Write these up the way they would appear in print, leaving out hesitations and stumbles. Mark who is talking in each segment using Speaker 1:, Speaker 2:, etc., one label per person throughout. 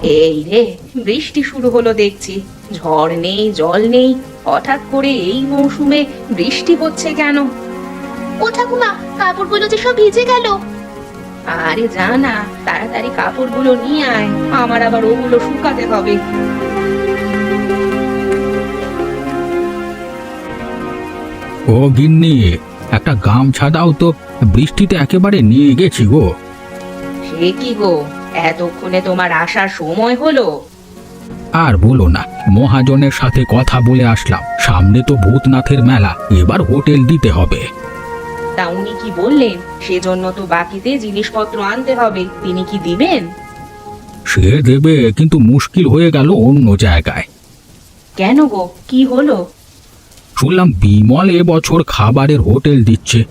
Speaker 1: এই রে, বৃষ্টি শুরু হলো দেখছি। ঝড় নেই, জল নেই, হঠাৎ করে এই মৌসুমে বৃষ্টি হচ্ছে কেন?
Speaker 2: ও ঠাকুমা, কাপড়গুলো যে সব ভিজে গেল।
Speaker 1: আরে যা না, তাড়াতাড়ি কাপড়গুলো নিয়ে আয়, আমার আবার ওগুলো শুকাতে হবে।
Speaker 3: ও গিন্নি, একটা গামছা দাও তো, বৃষ্টিতে একেবারে নিয়ে গেছি গো।
Speaker 1: সে কি গো, এতক্ষণে তোমার আসার সময় হলো?
Speaker 3: আর বলো না, মহাজনের সাথে কথা বলে আসলাম, সামনে তো ভূতনাথের মেলা, এবার হোটেল দিতে হবে।
Speaker 1: তা উনি কি বললেন? সেজন্য তো বাকিতে জিনিসপত্র আনতে হবে, তিনি কি দিবেন?
Speaker 3: সে দেবে, কিন্তু মুশকিল হয়ে গেল অন্য জায়গায়।
Speaker 1: কেন গো, কি হলো?
Speaker 3: শুনলাম বিমল এবছর খাবারের হোটেল দিচ্ছে।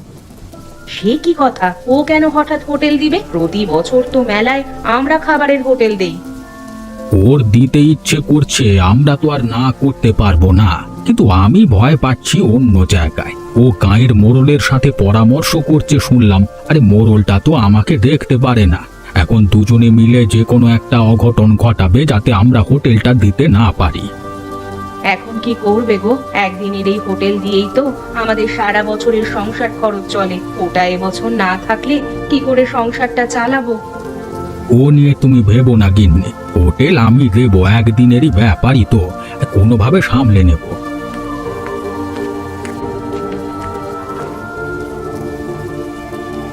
Speaker 1: সে কি কথা? ও কেন হঠাৎ হোটেল দিবে? প্রতি বছর তো মেলায় আমরা খাবারের হোটেল দেই।
Speaker 3: ওর দিতে ইচ্ছে করছে, আমরা তো আর না করতে পারবো না, কিন্তু আমি ভয় পাচ্ছি অন্য জায়গায়। ও গাঁয়ের মোড়লের সাথে পরামর্শ করছে শুনলাম। আরে মোড়লটা তো আমাকে দেখতে পারে না। এখন দুজনে মিলে যে কোনো একটা অঘটন ঘটাবে যাতে আমরা হোটেলটা দিতে না পারি।
Speaker 1: এখন কি করবে গো? একদিনের এই হোটেল দিয়েই তো আমাদের সারা বছরের সংসার খরচ চলে। ওটা এবছর না থাকলে কি করে সংসারটা চালাবো?
Speaker 3: ও নিয়ে তুমি ভেবো না গিন্নি, হোটেল আমি দেবো, একদিনেরই ব্যাপারই তো, কোনোভাবে সামলে নেব।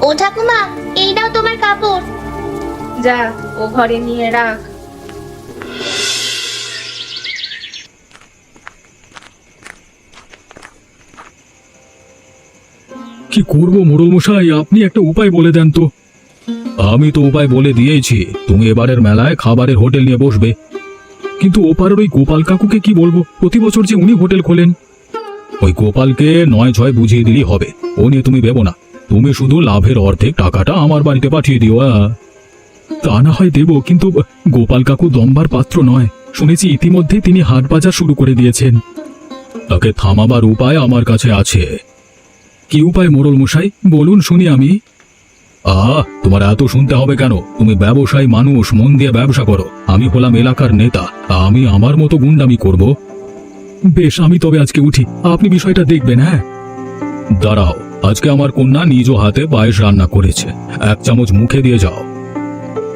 Speaker 2: ও ঠাকুমা, এই নাও তোমার কাপড়।
Speaker 1: যা, ও ঘরে নিয়ে রাখ।
Speaker 3: কি করব মোড়ল মশাই, আপনি একটা উপায় বলে দেন তো। আমি তো উপায় বলে দিয়েছি, তুমি এবারের মেলায় খাবারের হোটেল নিয়ে বসবে। কিন্তু ওপারের ওই গোপাল কাকুকে কি বলবো? প্রতি বছর যে উনি হোটেল খোলেন। ওই গোপালকে নয় ছয় বুঝিয়ে দিলেই হবে, ও নিয়ে তুমি ভেবো না। তুমি শুধু লাভের অর্ধেক টাকাটা আমার বাড়িতে পাঠিয়ে দিও। তা না হয় দেবো, কিন্তু গোপাল কাকু দমবার পাত্র নয়। শুনেছি ইতিমধ্যে তিনি হাট বাজার শুরু করে দিয়েছেন। তাকে থামাবার উপায় আমার কাছে আছে। কি উপায় মোড়ল মশাই, বলুন শুনি আমি। তোমার এত শুনতে হবে কেন? তুমি ব্যবসায়ী মানুষ, মন দিয়ে ব্যবসা করো। আমি হলাম এলাকার নেতা, আমি আমার মতো গুন্ডামি করব? বেশ, আমি তবে আজকে উঠি, আপনি বিষয়টা দেখবেন। হ্যাঁ, দাঁড়াও, আজকে আমার কন্যা নিজ হাতে পায়েস রান্না করেছে, এক চামচ মুখে দিয়ে যাও।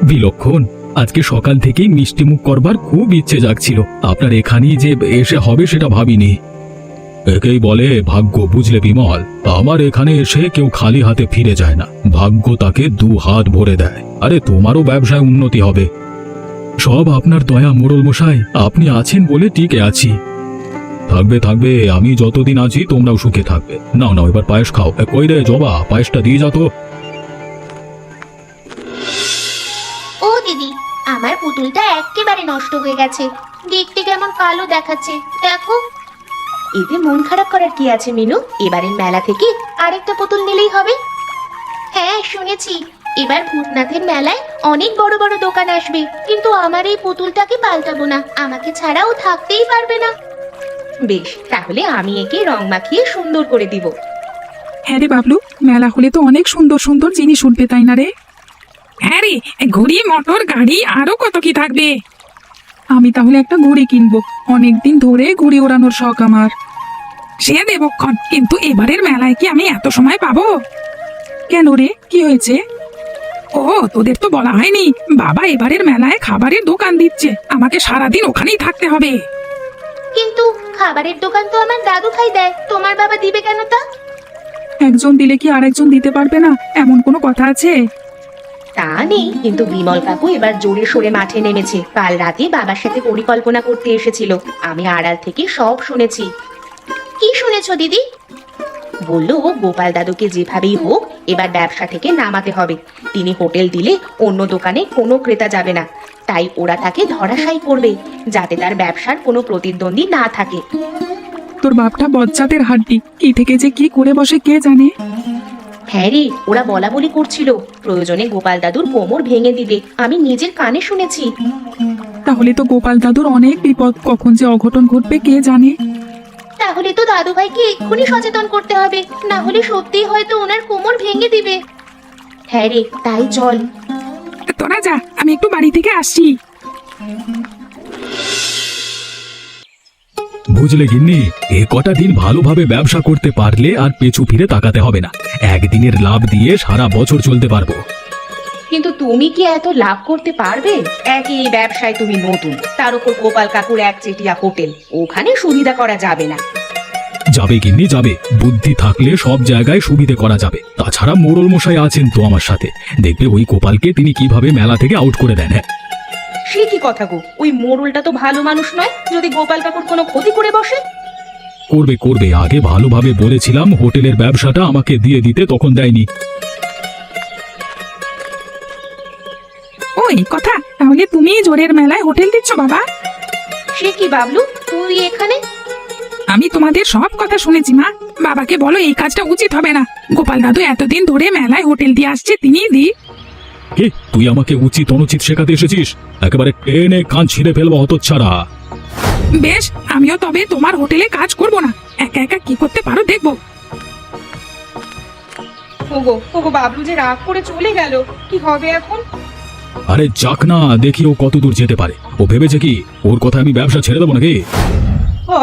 Speaker 3: বিলক্ষণ, আজকে সকাল থেকেই মিষ্টি মুখ করবার খুব ইচ্ছে জাগছিল। আপনার এখানেই যে এসে হবে সেটা ভাবিনি। একেই বলে ভাগ্য, বুঝলে বিমল? আমার এখানে এসে কেউ খালি হাতে ফিরে যায় না, ভাগ্য তাকে দু হাত ভরে দেয়। আরে তোমারও ব্যবসায় উন্নতি হবে। সব আপনার দয়া মোড়ল মশাই, আপনি আছেন বলে টিকে আছি। থাকবে থাকবে, আমি যতদিন আছি তোমরাও সুখে থাকবে। নাও নাও, এবার পায়েস খাও। কই রে জবা, পায়েসটা দিয়ে যা তো।
Speaker 2: ও দিদি, আমার পুতুলটা একেবারে নষ্ট হয়ে গেছে। দেখতে কেমন কালো দেখাচ্ছে, দেখো।
Speaker 1: এতে মন খারাপ করার কি আছে মিনু? এবারের মেলা থেকে
Speaker 2: আরেকটা পুতুল নিলেই হবে। হ্যাঁ শুনেছি, এবার ভূতনাথের মেলায় অনেক বড় বড় দোকান আসবে, কিন্তু আমার এই পুতুলটাকে পাল্টাবো না, আমাকে ছাড়াও থাকতেই পারবে না।
Speaker 1: বেশ, তাহলে আমি একে রং মাখিয়ে সুন্দর করে দিব।
Speaker 4: হ্যাঁ রে বাবলু, মেলা হলে তো অনেক সুন্দর সুন্দর জিনিস উঠবে, তাই না রে? হ্যাঁ রে, ঘুড়ি, মোটর গাড়ি, আরো কত কি থাকবে। আমি তাহলে একটা ঘুড়ি কিনবো, অনেকদিন ধরে ঘুড়ি ওড়ানোর শখ আমার। সে দেবক্ষণ, কিন্তু এবারের মেলায় কি আমি এত সময় পাবো? কেন রে, কি হয়েছে? ও, তোদের তো বলা হয়নি, বাবা এবারের মেলায় খাবারের দোকান দিচ্ছে, আমাকে সারাদিন ওখানেই থাকতে হবে।
Speaker 2: কিন্তু খাবারের দোকান তো আমার দাদু ভাই দেয়, তোমার বাবা দিবে কেন তা?
Speaker 4: একজন দিলে কি আরেকজন দিতে পারবে না, এমন কোনো কথা আছে?
Speaker 1: তা নেই, কিন্তু বিমল কাকু এবার জোরে সোরে মাঠে নেমেছে। কাল রাতে বাবার সাথে পরিকল্পনা করতে এসেছিল, আমি আড়াল থেকে সব শুনেছি।
Speaker 2: কি শুনেছো দিদি?
Speaker 1: বললো গোপাল দাদুকে যেভাবেই হোক এবার ব্যবসা থেকে নামাতে হবে। তিনি হোটেল দিলে অন্য দোকানে কোনো ক্রেতা যাবে না, তাই ওরা তাকে ধরাশায়ী করবে যাতে তার ব্যবসার কোনো প্রতিদ্বন্দ্বী না থাকে।
Speaker 4: তোর বাপটা বজ্জাতের হাড্ডি, কি থেকে যে কি করে বসে কে জানে।
Speaker 1: হ্যাঁ রে, ওরা বলা বলি করছিল প্রয়োজনে গোপাল দাদুর কোমর ভেঙে দিবে, আমি নিজের কানে শুনেছি।
Speaker 4: তাহলে তো গোপাল দাদুর অনেক বিপদ, কখন যে অঘটন ঘটবে কে জানে।
Speaker 2: তাহলে তো দাদু ভাইকে এক্ষুনি সচেতন করতে হবে, না হলে সত্যিই হয়তো ওনার কোমর ভেঙে দিবে।
Speaker 1: হ্যাঁ রে, তাই চল।
Speaker 4: তোরা যা, আমি একটু বাড়ি থেকে আসছি।
Speaker 3: বুঝলে গিন্নি, এ কটা দিন ভালোভাবে ব্যবসা করতে পারলে আর পেছু ফিরে তাকাতে হবে না। একদিনের লাভ দিয়ে সারা বছর চলতে পারবো।
Speaker 1: কিন্তু তুমি কি এত লাভ করতে পারবে? একই এই ব্যবসায় তুমি নতুন, তার উপর গোপাল কাকুর একচেটিয়া হোটেল, ওখানে সুবিধা করা যাবে না।
Speaker 3: যাবে গিন্নি যাবে, বুদ্ধি থাকলে সব জায়গায় সুবিধে করা যাবে। তাছাড়া মোড়ল মশাই আছেন তো আমার সাথে, দেখবে ওই গোপালকে তিনি কিভাবে মেলা থেকে আউট করে দেন। হ্যাঁ,
Speaker 1: সে কি কথা গো, ওই মোড়লটা তো ভালো মানুষ নয়, যদি গোপাল কাকুর কোনো ক্ষতি করে বসে।
Speaker 3: করবে করবে, আগে ভালোভাবে বলেছিলাম হোটেলের ব্যবসাটা আমাকে দিয়ে দিতে, তখন দেয়নি।
Speaker 4: ওই কথা, তাহলে তুমি জোরের মেলায় হোটেল দিচ্ছ বাবা?
Speaker 1: সে কি বাবলু, তুই এখানে?
Speaker 4: আমি তোমাদের সব কথা শুনেছি মা। বাবাকে বলো এই কাজটা উচিত হবে না। গোপাল দাদু এতদিন ধরে মেলায় হোটেল দিয়ে আসছে, তিনিই দি।
Speaker 3: কে তুই আমাকে উচিত অনুচিত শেখাতে এসেছিস? একেবারে টেনে কান ছিঁড়ে ফেলবো হতচ্ছাড়া।
Speaker 4: বেশ, আমিও তবে তোমার হোটেলে কাজ করব না। একা একা কি করতে পারো দেখবো।
Speaker 1: ওগো ওগো, বাবলু যে রাগ করে চলে গেল, কি হবে এখন?
Speaker 3: আরে যাক না, দেখি ও কত দূর যেতে পারে। ও ভেবেছে কি ওর কথা আমি ব্যবসা ছেড়ে দেবো নাকি?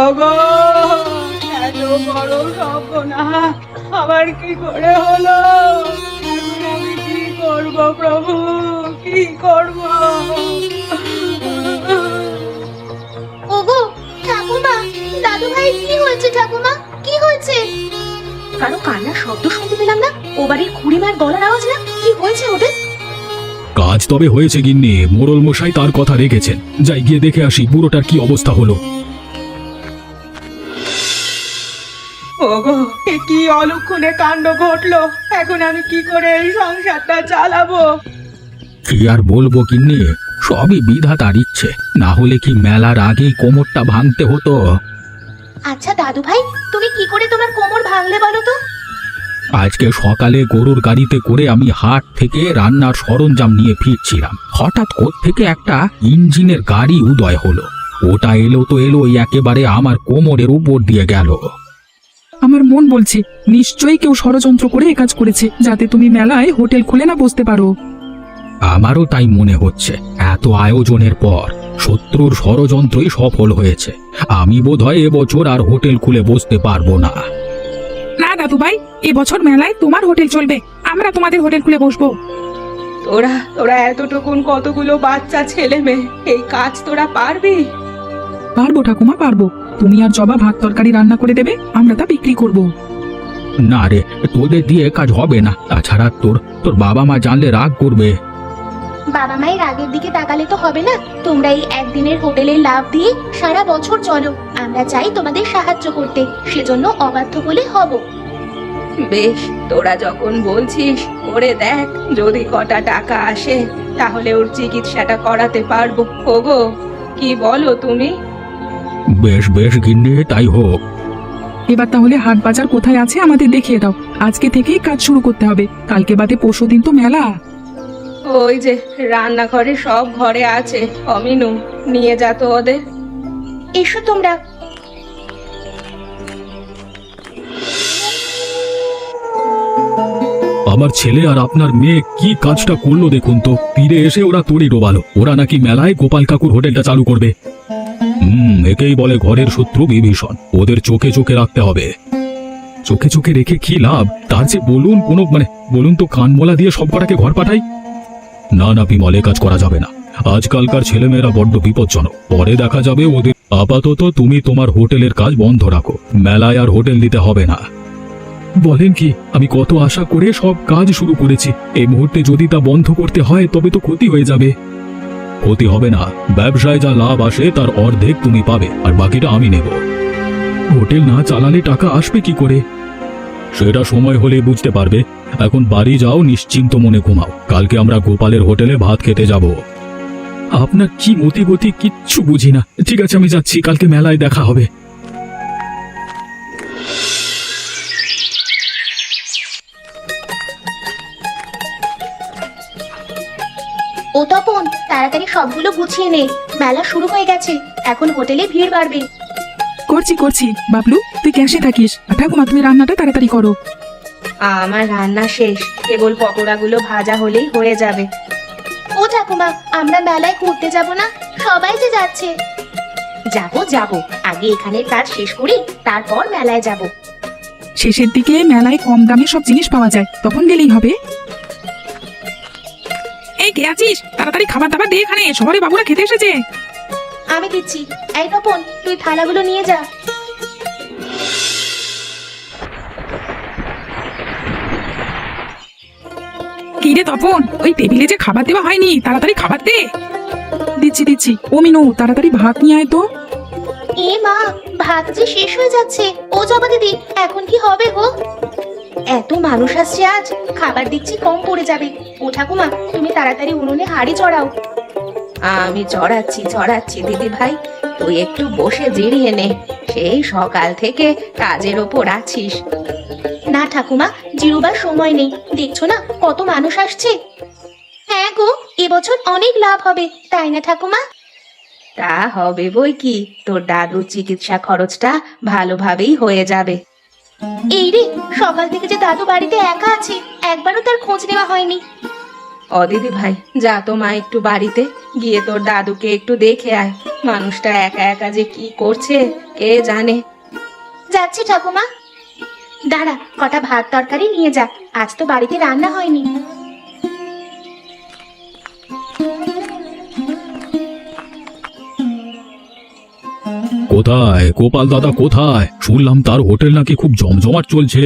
Speaker 1: ওগো, এত বড় সর্বনাশ আবার কি করে হলো? এখন আমি কি করব প্রভু, কি করব?
Speaker 2: ওগো ঠাকুমা, দাদু ভাই কি হয়েছে? ঠাকুমা কি হয়েছে?
Speaker 1: কারো কান্নার শব্দ শুনতে পেলাম না, ও বাড়ির খুড়িমার গলার আওয়াজ না, কি হয়েছে ওদের?
Speaker 3: কাজ তবে হয়েছে গিন্নি, মোড়ল মশাই তার কথা রেখেছেন। যাই গিয়ে দেখে আসি বুড়োটার কি অবস্থা হলো।
Speaker 1: ওগো, এ কি অলক্ষণে কাণ্ড ঘটলো, এখন আমি কি করে এই সংসারটা চালাবো?
Speaker 3: কি আর বলবো গিন্নি, সবই বিধাতার ইচ্ছে, না হলে কি মেলার আগেই কোমরটা ভাঙতে হতো।
Speaker 2: আচ্ছা দাদু ভাই, তুমি কি করে তোমার কোমর ভাঙলে বলো তো?
Speaker 3: আজকে সকালে গরুর গাড়িতে করে আমি হাট থেকে রান্নার সরঞ্জাম নিয়ে ফিরছিলাম, হঠাৎ থেকে একটা ইঞ্জিনের গাড়ি উদয় হলো। ওটা এলো তো এলোই, একেবারে আমার কোমরের উপর দিয়ে গেল।
Speaker 4: আমার মন বলছে নিশ্চয়ই কেউ ষড়যন্ত্র করে এ কাজ করেছে, যাতে তুমি মেলায় হোটেল খুলে না বসতে পারো।
Speaker 3: আমারও তাই মনে হচ্ছে। এত আয়োজনের পর শত্রুর ষড়যন্ত্রই সফল হয়েছে। আমি বোধহয় এবছর আর হোটেল খুলে বসতে পারবো না।
Speaker 4: না দাদু ভাই, এবছর মেলায় তোমার হোটেল চলবে, আমরা তোমাদের হোটেল খুলে বসবো।
Speaker 1: তোরা তোরা এতটুকুন কতগুলো বাচ্চা ছেলে মেয়ে, এই কাজ তোরা পারবি?
Speaker 4: পারবো ঠাকুমা, পারবো। তুমি আর জবা ভাত তরকারি রান্না করে দেবে, আমরা তা বিক্রি করব।
Speaker 3: না রে, তোদের দিয়ে কাজ হবে না। তাছাড়া তোর তোর বাবা মা জানলে রাগ করবে।
Speaker 2: বাবা মায়ের আগের দিকে তাকালে তো হবে না। তোমরা এই একদিনের হোটেলের লাভ দিয়ে সারা বছর চলো। আমরা চাই তোমাদের সাহায্য করতে, সেজন্য অবাধ্য বলে হব।
Speaker 1: বেশ, তোরা যখন বলছিস করে দেখ, যদি কটা টাকা আসে তাহলে ওর চিকিৎসাটা করাতে পারবো। ওগো, কি বলো তুমি?
Speaker 3: বেশ বেশ গিন্নি, তাই হোক।
Speaker 4: এবার তাহলে হাট বাজার কোথায় আছে আমাদের দেখিয়ে দাও। আজকে থেকেই কাজ শুরু করতে হবে, কালকে বাদে পরশুদিন তো মেলা।
Speaker 1: ওই যে রান্নাঘরে সব ঘরে আছে, অমিনু নিয়ে যা তো ওদের।
Speaker 2: এসো তোমরা।
Speaker 3: আমার ছেলে আর আপনার মেয়ে কি কাজটা করলো দেখুন তো। তীরে এসে ওরা তড়ি ডোবালো, ওরা নাকি মেলায় গোপাল কাকুর হোটেলটা চালু করবে। একেই বলে ঘরের শত্রু বিভীষণ। ওদের চোখে চোখে রাখতে হবে। চোখে চোখে রেখে কি লাভ? তার যে বলুন কোনো বলুন তো কানমলা দিয়ে সব কটাকে ঘর পাঠাই। না না বিমল, এ কাজ করা যাবে না। আজকালকার ছেলেমেয়েরা বড্ড বিপজ্জনক, পরে দেখা যাবে ওদের। আপাতত তুমি তোমার হোটেলের কাজ বন্ধ রাখো, মেলায় আর হোটেল দিতে হবে না। বলেন কি, আমি কত আশা করে সব কাজ শুরু করেছি, এই মুহূর্তে যদি তা বন্ধ করতে হয় তবে তো ক্ষতি হয়ে যাবে। ক্ষতি হবে না, ব্যবসায় যা লাভ আসে তার অর্ধেক তুমি পাবে, আর বাকিটা আমি নেব। হোটেল না চালালে টাকা আসবে কি করে? সেটা সময় হলে বুঝতে পারবে। এখন বাড়ি যাও, নিশ্চিন্ত মনে ঘুমাও। কালকে আমরা গোপালের হোটেলে ভাত খেতে যাব। আপনার কি মতি গতি কিচ্ছু বুঝি না। ঠিক আছে, আমি যাচ্ছি, কালকে মেলায় দেখা হবে।
Speaker 2: ও তপন, তাড়াতাড়ি সবগুলো গুছিয়ে নে, মেলা শুরু হয়ে গেছে, এখন হোটেলে ভিড় বাড়বে।
Speaker 4: করছি করছি। বাবলু, তুই ক্যাশে থাকিস, আর ঠাকুমা তুমি রান্নাটা তাড়াতাড়ি করো।
Speaker 1: আমার রান্না শেষ, কেবল পকোড়াগুলো ভাজা হলেই হয়ে যাবে।
Speaker 2: ও ঠাকুমা, আমরা মেলায় ঘুরতে যাব না? সবাই যে যাচ্ছে।
Speaker 1: যাবো যাবো, আগে এখানের কাজ শেষ করি, তারপর মেলায় যাব।
Speaker 4: শেষের দিকে মেলায় কম দামে সব জিনিস পাওয়া যায়, তখন গেলেই হবে। এই কে আছিস? তাড়াতাড়ি খাবার দাবার দিয়ে এখানে, শহরে বাবুরা খেতে এসেছে।
Speaker 2: আমি দিচ্ছি। এই তপন, তুই থালাগুলো নিয়ে যা।
Speaker 4: কি রে তপন, ওই টেবিলে যে খাবার দেওয়া হয়নি, তাড়াতাড়ি খাবার দে। দিচ্ছি দিচ্ছি। ও মিনু, তাড়াতাড়ি ভাত নিয়ে আয় তো।
Speaker 2: এ মা, ভাত যে শেষ হয়ে যাচ্ছে। ও জবা দিদি, এখন কি হবে গো?
Speaker 1: এত মানুষ আসছে আজ, খাবার দিচ্ছি কম পড়ে যাবে। ও ঠাকুমা, তুমি তাড়াতাড়ি উনুনে হাঁড়ি চড়াও। আমি চড়াচ্ছি দিদি ভাই, তুই একটু বসে জিরিয়ে নে, সেই সকাল থেকে কাজের ওপর আছিস।
Speaker 2: না ঠাকুমা, জিরুবার সময় নেই, দেখছো না কত মানুষ আসছে। হ্যাঁ গো, এবছর অনেক লাভ হবে, তাই না ঠাকুমা?
Speaker 1: তা হবে বই কি, তোর দাদুর চিকিৎসা খরচটা ভালোভাবেই হয়ে যাবে।
Speaker 2: এই রে, সকাল থেকে যে দাদু বাড়িতে একা আছে, একবারও তার খোঁজ নেওয়া হয়নি।
Speaker 1: ও দিদি ভাই, যা তো মা একটু বাড়িতে গিয়ে তোর দাদুকে একটু দেখে আয়। মানুষটা একা একা যে কি করছে কে জানে।
Speaker 2: যাচ্ছি ঠাকুমা। দাঁড়া, কটা ভাত তরকারি নিয়ে যা, আজ তো বাড়িতে রান্না হয়নি।
Speaker 3: কোথায় গোপাল দাদা, কোথায়? শুনলাম তার হোটেল নাকি খুব জমজমাট চলছে।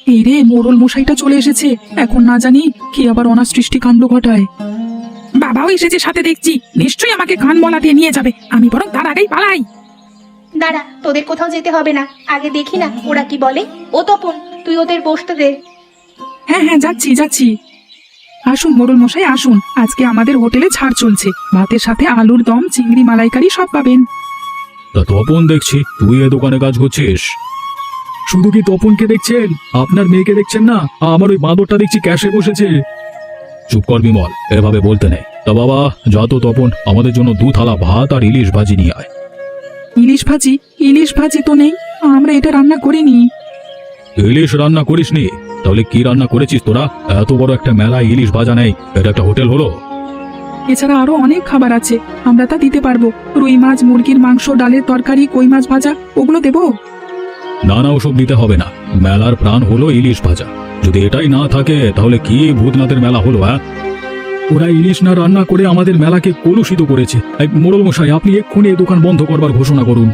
Speaker 4: এই রে, মোড়ল মশাইটা চলে এসেছে। এখন না জানি কি আবার অনাসৃষ্টি কাণ্ড ঘটায়। বাবাও এসেছে সাথে দেখছি, নিশ্চয়ই আমাকে কান বলা দিয়ে নিয়ে যাবে। আমি বরং তার আগেই পালাই।
Speaker 2: দাঁড়া, তোদের কোথাও যেতে হবে না, আগে দেখি না ওরা কি বলে। ও তপন, তুই ওদের বসতে দে।
Speaker 4: হ্যাঁ হ্যাঁ, যাচ্ছি যাচ্ছি। আসুন মোড়ল মশাই আসুন, আজকে আমাদের হোটেলে ছাড় চলছে। ভাতের সাথে আলুর দম, চিংড়ি মালাইকারি সব পাবেন।
Speaker 3: তা তপন, দেখছি তুই এ দোকানে কাজ করছিস। শুধু কি তপনকে দেখছেন? আপনার মেয়েকে দেখছেন না? আমার ওই বাঁদরটা দেখছি ক্যাশে বসেছে। চুপ কর বিমল, এভাবে বলতে নেই। তা বাবা, যা তো তপন, আমাদের জন্য 2 থালা ভাত আর ইলিশ ভাজি নিয়ে আয়।
Speaker 4: ইলিশ ভাজি? ইলিশ ভাজি তো নেই, আমরা এটা রান্না করিনি।
Speaker 3: ইলিশ রান্না করিসনি? তাহলে কি রান্না করেছিস তোরা? এত বড় একটা মেলায় ইলিশ ভাজা নেই, এটা একটা হোটেল হলো?
Speaker 4: এছাড়া আরো অনেক খাবার আছে, আমরা তা দিতে পারবো। রুই মাছ, মুরগির মাংস, ডালের তরকারি, কই মাছ ভাজা, ওগুলো দেবো।
Speaker 3: না না, ওসব দিতে হবে না। মেলার প্রাণ হলো ইলিশ ভাজা। যদি এটাই না থাকে তাহলে কি ভূতনাথের মেলা হলো? ওরা ইলিশ না রান্না করে আমাদের মেলাকে কলুষিত করেছে। এই মোড়ল মশাই, আপনি এক্ষুনি এই দোকান বন্ধ করবার ঘোষণা করুন।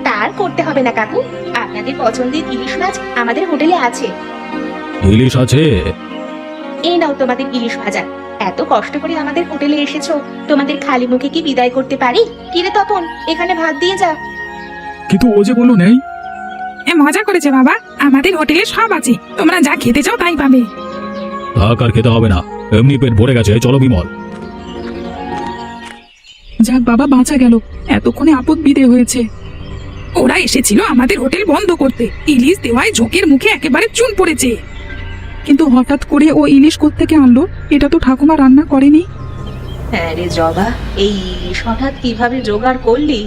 Speaker 2: তার করতে হবে না কাকু, আপনাদের পছন্দের ইলিশ মাছ আমাদের হোটেলে আছে।
Speaker 3: ইলিশ আছে?
Speaker 2: এই নাও তোমাদের ইলিশ ভাজা। এত কষ্ট করে আমাদের হোটেলে এসেছো, তোমাদের খালি মুখে কি বিদায় করতে পারি? কিরে তপন, এখানে ভাত দিয়ে যা।
Speaker 3: কিন্তু ও যে বললো নেই।
Speaker 4: মজা করেছে বাবা, আমাদের হোটেলে সব আছে, তোমরা যা খেতে চাও তাই পাবে।
Speaker 3: থাক, আর খেতে হবে না, এমনি পেট ভরে গেছে। চলো বিমল।
Speaker 4: যাক বাবা, বাঁচা গেল, এতক্ষণে আপদ বিদে হয়েছে। ওরা এসেছিল আমাদের হোটেল বন্ধ করতে, ইলিশ দেওয়ায় ঝোঁকের মুখে একেবারে চুন পড়েছে। কিন্তু হঠাৎ করে ও ইলিশ কোত্থেকে আনলো? এটা তো ঠাকুমা রান্না করেনি।
Speaker 1: হ্যাঁ রে জবা, এই ইলিশ হঠাৎ কিভাবে জোগাড় করলি?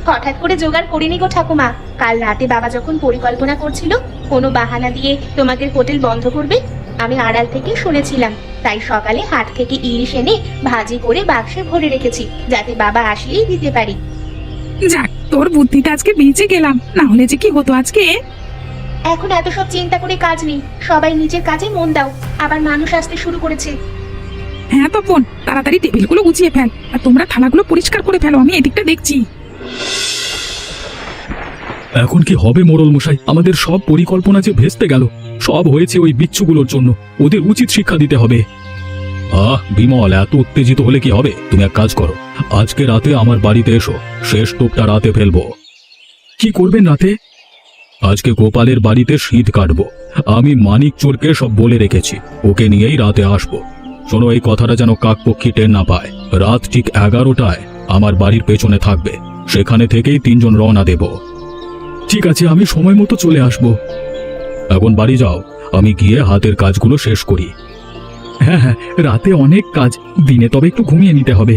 Speaker 2: হঠাৎ করে জোগাড় করিনি গো ঠাকুমা, কাল রাতে বাবা যখন পরিকল্পনা করছিল কোনো বাহানা দিয়ে তোমাদের হোটেল বন্ধ করবে, আমি আড়াল থেকে শুনেছিলাম। তাই সকালে হাট থেকে ইলিশ এনে ভাজি করে বাক্সে ভরে রেখেছি, যাতে বাবা আসলেই দিতে পারি।
Speaker 4: যাক, তোর বুদ্ধিটা আজকে বেঁচে গেলাম, না হলে যে কি হতো আজকে।
Speaker 2: এখন এত সব চিন্তা করে কাজ নেই, সবাই নিজের কাজে মন দাও। আবার মানুষ আসতে শুরু করেছে।
Speaker 4: হ্যাঁ তপন, তাড়াতাড়ি টেবিলগুলো গুছিয়ে ফেল, আর তোমরা থালাগুলো পরিষ্কার করে ফেলো, আমি এদিকটা দেখছি।
Speaker 3: এখন কি হবে মোড়ল মশাই? আমাদের সব পরিকল্পনা যে ভেস্তে গেল। সব হয়েছে ওই বিচ্ছুগুলোর জন্য, ওদের উচিত শিক্ষা দিতে হবে। বিমল, এত উত্তেজিত হলে কি হবে? তুমি এক কাজ করো, আজকে রাতে আমার বাড়িতে এসো, শেষ টোপটা রাতে ফেলবো। কি করবেন রাতে? আজকে গোপালের বাড়িতে শীত কাটবো। আমি মানিক চোরকে সব বলে রেখেছি, ওকে নিয়েই রাতে আসবো। শোনো, এই কথাটা যেন কাকপক্ষী টের না পায়। রাত ঠিক 11টায় আমার বাড়ির পেছনে থাকবে, সেখানে থেকেই 3 জন রওনা দেব। ঠিক আছে, আমি সময় মতো চলে আসবো। এখন বাড়ি যাও, আমি গিয়ে হাতের কাজগুলো শেষ করি। হ্যাঁ হ্যাঁ, রাতে অনেক কাজ, দিনে তবে একটু ঘুমিয়ে নিতে হবে।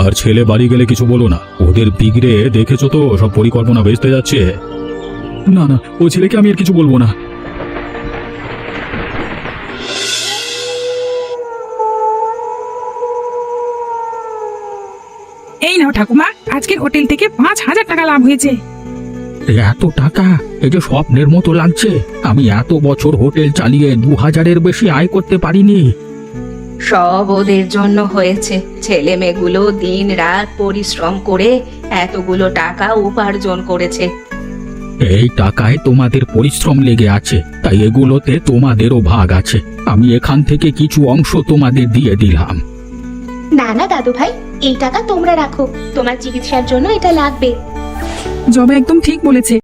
Speaker 3: আর ছেলে বাড়ি গেলে কিছু বলো না, ওদের বিগড়ে দেখেছো তো, সব পরিকল্পনা ভেস্তে যাচ্ছে। না না, ও ছেলেকে আমি আর কিছু বলবো না।
Speaker 4: এই নাও ঠাকুমা, আজকের হোটেল থেকে 5,000 টাকা লাভ হয়েছে।
Speaker 3: এত টাকা! এই যে স্বপ্নের মতো লাগছে। আমি এত বছর হোটেল চালিয়ে 2,000-এর বেশি আয় করতে পারিনি।
Speaker 1: সব ওদের জন্য হয়েছে। ছেলে মেয়েগুলো দিন রাত পরিশ্রম করে এতগুলো টাকা উপার্জন করেছে।
Speaker 3: এই টাকায় তোমাদের পরিশ্রম লেগে আছে, তাই এগুলোতে তোমাদেরও ভাগ আছে। আমি এখান থেকে কিছু অংশ তোমাদের দিয়ে দিলাম।
Speaker 2: না না দাদু ভাই, এই টাকা তোমরা রাখো, তোমার চিকিৎসার জন্য এটা লাগবে।
Speaker 4: জবা একদম ঠিক বলেছে।